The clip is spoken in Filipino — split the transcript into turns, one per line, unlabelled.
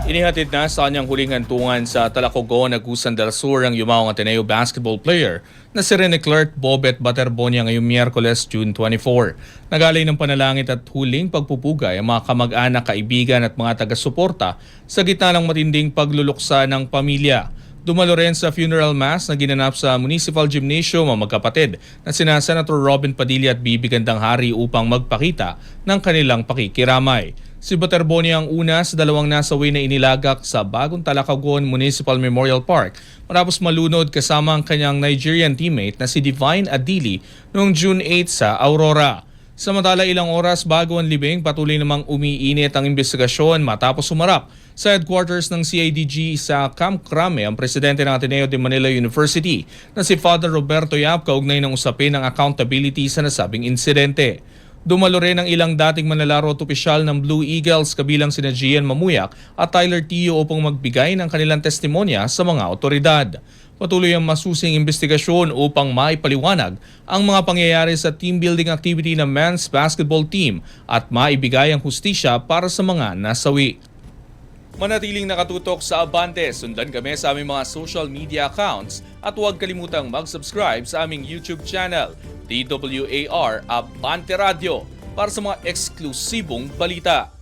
Inihatid na sa kanyang huling hantungan sa Talacogon, Agusan del Sur ang yumaong Ateneo basketball player na si Rene Clerc Bobet Baterbonia ngayong Miyerkules, June 24. Nagalay ng panalangit at huling pagpupugay ang mga kamag-anak, kaibigan at mga taga-suporta sa gitna ng matinding pagluluksa ng pamilya. Dumalo rin sa funeral mass na ginanap sa Municipal Gymnasium ang magkapatid na sina Senator Robin Padilla at Bibi Gandang Hari upang magpakita ng kanilang pakikiramay. Si Baterbonia ang una sa dalawang nasawi na inilagak sa bagong Talacagon Municipal Memorial Park matapos malunod kasama ang kanyang Nigerian teammate na si Divine Adili noong June 8 sa Aurora. Samantala ilang oras bago ang libing, patuloy namang umiinit ang investigasyon matapos sumarap sa headquarters ng CIDG sa Camp Crame ang presidente ng Ateneo de Manila University na si Father Roberto Yap kaugnay ng usapin ng accountability sa nasabing insidente. Dumalo rin ang ilang dating manlalaro at opisyal ng Blue Eagles kabilang sina Gian Mamuyak at Tyler Tio upang magbigay ng kanilang testimonya sa mga otoridad. Patuloy ang masusing investigasyon upang maipaliwanag ang mga pangyayari sa team building activity ng men's basketball team at maibigay ang hustisya para sa mga nasawi. Manatiling nakatutok sa Abante, sundan kami sa aming mga social media accounts at huwag kalimutang mag-subscribe sa aming YouTube channel, DWAR Abante Radio, para sa mga eksklusibong balita.